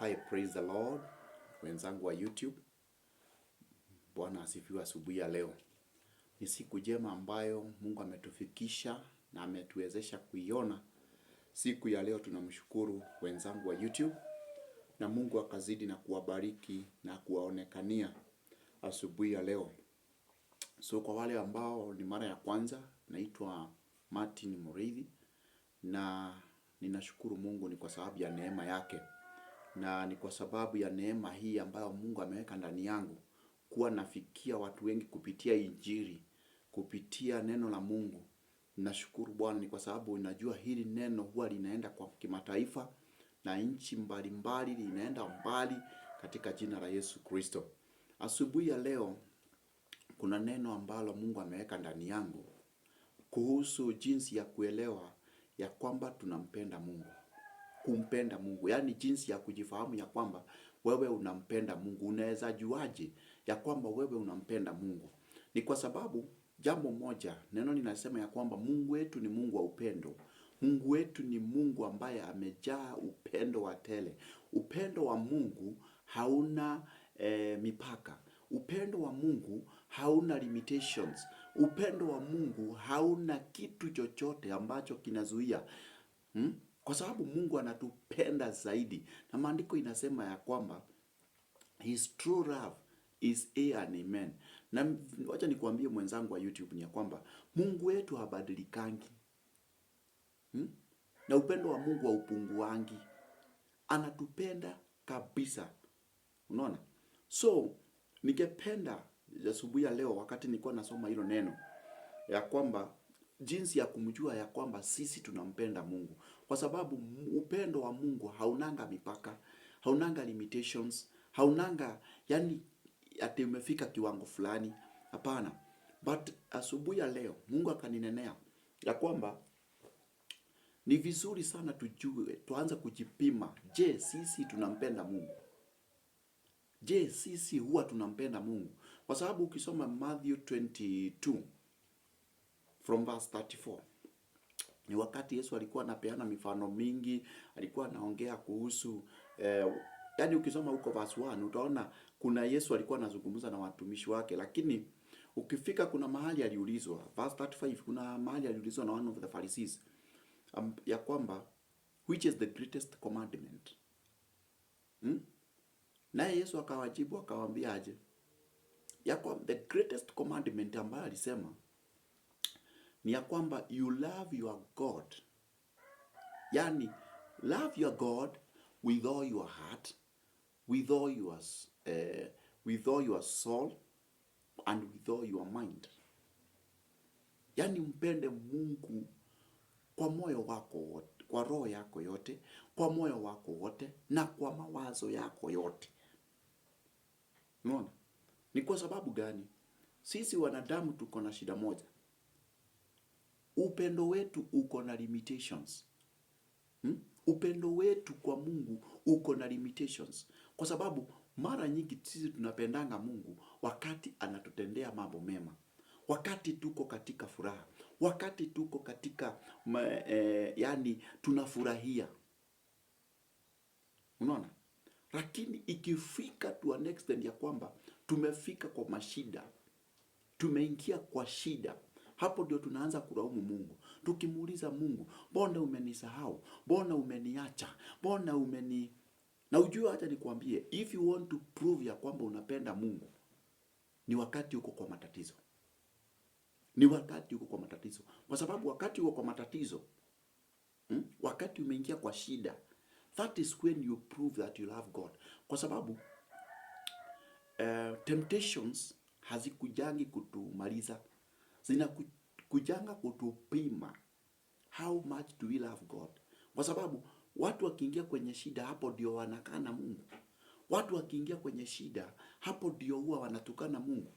Hi, praise the Lord. Wenzangu wa YouTube, Bwana asifiwe asubuhi ya leo. Ni siku njema ambayo Mungu ametufikisha na ametuwezesha kuiona. Siku ya leo tunamshukuru wenzangu wa YouTube na Mungu akazidi na kuwabariki na kuwaonekania asubuhi ya leo. So kwa wale ambao ni mara ya kwanza, naitwa Martin Muriithi na ninashukuru Mungu ni kwa sababu ya neema yake. Na ni kwa sababu ya neema hii ambayo Mungu ameweka ndani yangu kuwa nafikia watu wengi kupitia Injili, kupitia neno la Mungu. Nashukuru Bwana ni kwa sababu unajua hili neno huwa linaenda kwa kimataifa na nchi mbalimbali, linaenda mbali katika jina la Yesu Kristo. Asubuhi ya leo kuna neno ambalo Mungu ameweka ndani yangu kuhusu jinsi ya kuelewa ya kwamba tunampenda Mungu. Kumpenda Mungu, yaani jinsi ya kujifahamu ya kwamba wewe unampenda Mungu. Unaweza juaje ya kwamba wewe unampenda Mungu? Ni kwa sababu jambo moja, neno linasema ya kwamba Mungu wetu ni Mungu wa upendo. Mungu wetu ni Mungu ambaye amejaa upendo wa tele. Upendo wa Mungu hauna mipaka. Upendo wa Mungu hauna limitations. Upendo wa Mungu hauna kitu chochote ambacho kinazuia. Kwa sababu Mungu anatupenda zaidi. Na maandiko inasema ya kwamba His true love is A and amen. Na wacha nikuambie mwenzangu wa YouTube ni ya kwamba Mungu wetu habadilikangi. Na upendo wa Mungu haupunguangi. Anatupenda kabisa. Unaona? So, ningependa asubuhi ya leo wakati nilikuwa nasoma hilo neno ya kwamba jinsi ya kumjua ya kwamba sisi tunampenda Mungu. Kwa sababu upendo wa Mungu haunanga mipaka, haunanga limitations, haunanga yani ati umefika kiwango fulani. Hapana. But asubuhi ya leo Mungu akaninenea ya kwamba ni vizuri sana tujue, tuanze kujipima. Je, sisi tunampenda Mungu? Je, sisi huwa tunampenda Mungu? Kwa sababu ukisoma Matthew 22 from verse 34. Ni wakati Yesu alikuwa anapeana mifano mingi, alikuwa anaongea kuhusu yani ukisoma huko verse 1 utaona kuna Yesu alikuwa anazungumza na watumishi wake, lakini ukifika kuna mahali aliulizwa, verse 35, kuna mahali aliulizwa na one of the Pharisees ya kwamba which is the greatest commandment? Naye Yesu akawajibu akawaambia aje? Ya kwamba the greatest commandment ambayo alisema ni ya kwamba you love your God. Yani, love your God with all your heart, with all your soul, and with all your mind. Yani mpende Mungu kwa moyo wako wote, kwa roho yako yote, kwa moyo wako wote, na kwa mawazo yako yote. Unaona? Ni kwa sababu gani? Sisi wanadamu tuko na shida moja. Upendo wetu uko na limitations. Upendo wetu kwa Mungu uko na limitations. Kwa sababu mara nyingi sisi tunapendanga Mungu wakati anatutendea mambo mema. Wakati tuko katika furaha. Wakati tuko katika yani tunafurahia. Unaona? Lakini ikifika to an extent ya kwamba tumefika kwa mashida, tumeingia kwa shida, hapo ndio tunaanza kulaumu Mungu. Tukimuuliza Mungu, mbona umenisahau? Mbona umeniacha? Mbona Na ujue acha nikwambie, if you want to prove ya kwamba unapenda Mungu, ni wakati uko kwa matatizo. Ni wakati uko kwa matatizo. Kwa sababu wakati uko kwa matatizo, wakati umeingia kwa shida, that is when you prove that you love God. Kwa sababu temptations hazikujangi kutumaliza. Zinakujanga kutupima. How much do we love God? Kwa sababu watu wakiingia kwenye shida, hapo ndio wanakana Mungu. Watu wakiingia kwenye shida, hapo ndio huwa wanatukana Mungu.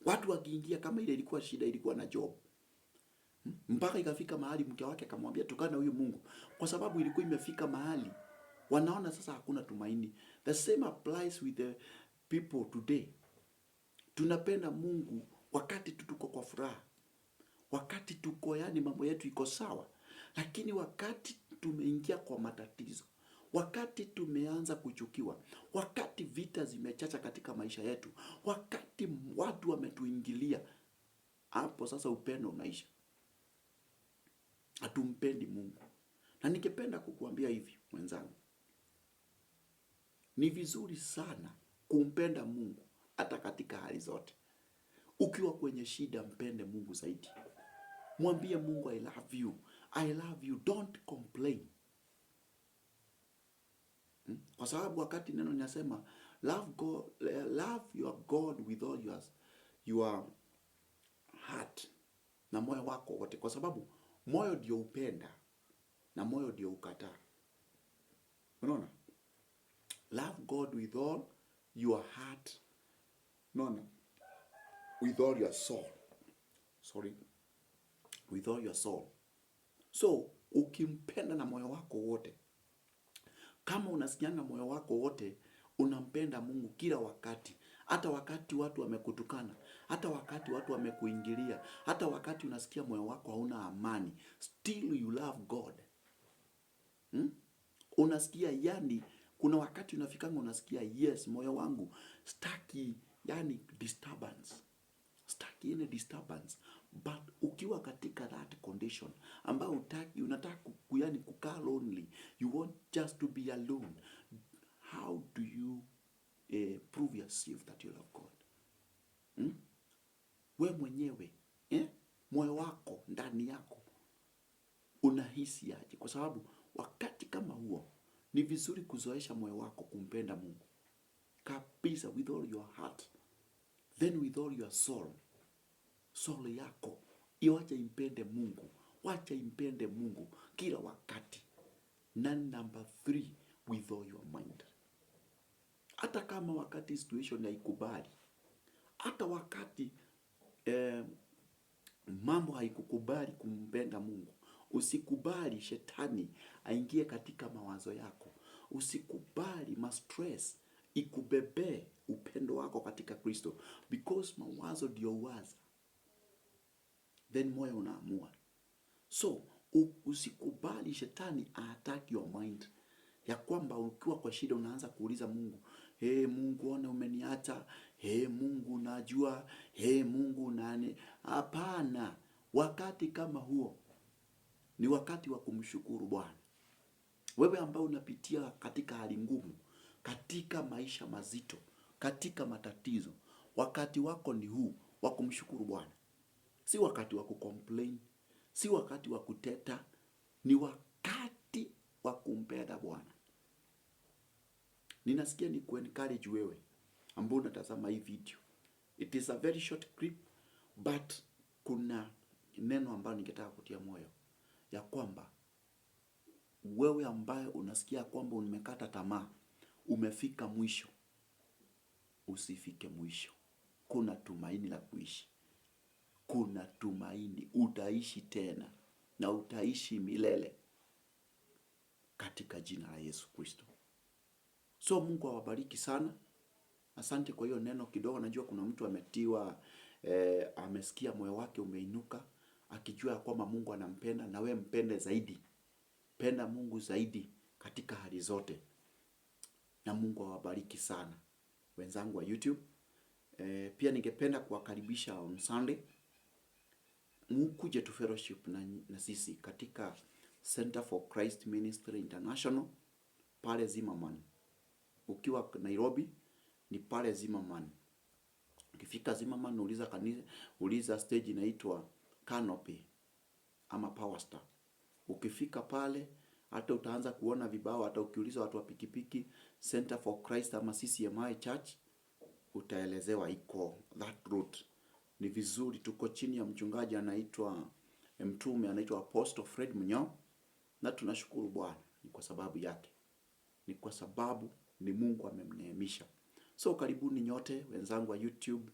Watu wakiingia, kama ile ilikuwa shida ilikuwa na Job. Mpaka ikafika mahali mke wake akamwambia tukana huyu Mungu. Kwa sababu ilikuwa imefika mahali wanaona sasa hakuna tumaini. The same applies with the people today. Tunapenda Mungu wakati tuko kwa furaha. Wakati tuko yani mambo yetu iko sawa. Lakini wakati tumeingia kwa matatizo, wakati tumeanza kuchukiwa, wakati vita zimechacha katika maisha yetu, wakati watu wametuingilia, hapo sasa upendo unaisha. Hatumpendi Mungu. Na ningependa kukuambia hivi mwenzangu, ni vizuri sana kumpenda Mungu hata katika hali zote. Ukiwa kwenye shida, mpende Mungu zaidi. Mwambie Mungu, I love you. I love you. Don't complain. Kwa sababu wakati neno linasema love God, love your God with all your heart, na moyo wako wote, kwa sababu moyo ndio upenda na moyo ndio ukataa. Unaona? Love God with all your heart. Unaona? With all your soul. With all your soul. So, ukimpenda na moyo wako wote, kama unasikianga moyo wako wote unampenda Mungu kila wakati, hata wakati watu wamekutukana, hata wakati watu wamekuingilia, hata wakati unasikia moyo wako hauna amani, still you love God. Unasikia, yani kuna wakati unafikanga unasikia, yes, moyo wangu staki yani disturbance. Staki any disturbance. But ukiwa katika that condition ambao unataka yani kukaa lonely, you want just to be alone, how do you prove yourself that you love God? We mwenyewe moyo wako ndani yako unahisi aje? Kwa sababu wakati kama huo ni vizuri kuzoesha moyo wako kumpenda Mungu kabisa, with all your heart, then with all your soul. Soul yako iwache impende Mungu, wacha impende Mungu kila wakati. Na number 3, with all your mind. Hata kama wakati situation haikubali, hata wakati mambo haikukubali kumpenda Mungu, usikubali shetani aingie katika mawazo yako. Usikubali stress ikubebe upendo wako katika Kristo, because mawazo ndio uwaza, then moyo unaamua. So usikubali shetani attack your mind, ya kwamba ukiwa kwa shida unaanza kuuliza Mungu, Mungu ona umeniacha, Mungu najua, Mungu nani. Hapana, wakati kama huo ni wakati wa kumshukuru Bwana. Wewe ambao unapitia katika hali ngumu, katika maisha mazito, katika matatizo, wakati wako ni huu wa kumshukuru Bwana. Si wakati wa kucomplain, si wakati wa kuteta, ni wakati wa kumpenda Bwana. Ninasikia ni kuencourage wewe ambao unatazama hii video. It is a very short clip, but kuna neno ambalo ningetaka kutia moyo, ya kwamba wewe ambaye unasikia kwamba umekata tamaa, umefika mwisho, usifike mwisho. Kuna tumaini la kuishi. Kuna tumaini, utaishi tena na utaishi milele katika jina la Yesu Kristo. So Mungu awabariki sana. Asante kwa hiyo neno kidogo. Najua kuna mtu ametiwa amesikia moyo wake umeinuka, akijua kwamba Mungu anampenda, na we mpende zaidi. Penda Mungu zaidi katika hali zote. Na Mungu awabariki sana wenzangu wa YouTube. Pia ningependa kuwakaribisha on Sunday, mkuje tu fellowship na sisi katika Center for Christ Ministry International pale Zimmerman. Ukiwa Nairobi ni pale Zimmerman. Ukifika Zimmerman uliza kanisa, uliza stage inaitwa Canopy ama Power Star. Ukifika pale hata utaanza kuona vibao, hata ukiuliza watu wa pikipiki Center for Christ ama CCMI Church utaelezewa iko that route. Ni vizuri, tuko chini ya mchungaji anaitwa mtume anaitwa Apostle Fred Munyao, na tunashukuru Bwana ni kwa sababu yake. Ni kwa sababu ni Mungu amemneemisha. So karibuni nyote wenzangu wa YouTube,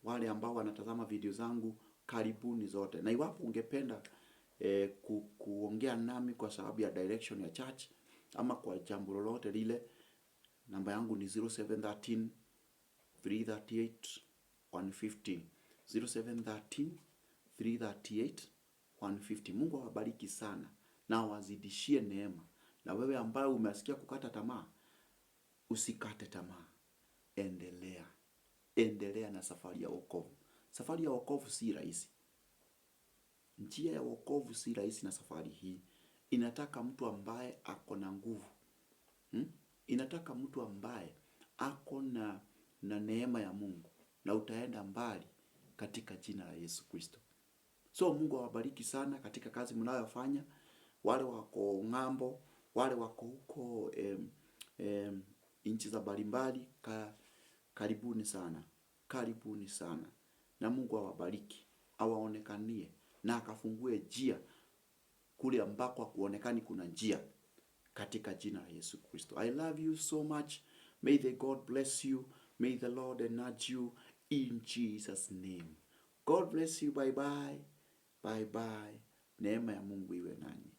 wale ambao wanatazama video zangu, karibuni zote. Na iwapo ungependa kuongea nami kwa sababu ya direction ya church ama kwa jambo lolote lile, namba yangu ni 0713 338 150. 0713 338 150. Mungu awabariki sana na awazidishie neema Na wewe ambaye umesikia kukata tamaa, usikate tamaa. Endelea. Endelea na safari ya wokovu. Safari ya wokovu si rahisi. Njia ya wokovu si rahisi, na safari hii inataka mtu ambaye ako na nguvu. Inataka mtu ambaye ako na neema ya Mungu, na utaenda mbali katika jina la Yesu Kristo. So Mungu awabariki sana katika kazi mnayofanya. Wale wako ng'ambo, wale wako huko nchi za mbalimbali, karibuni sana. Karibuni sana. Na Mungu awabariki, awaonekanie na akafungue njia kule ambako hakuonekani kuna njia, katika jina la Yesu Kristo. I love you so much. May the God bless you. May the Lord enlarge you in Jesus name. God bless you. Bye bye. Bye bye. Neema ya Mungu iwe nanyi.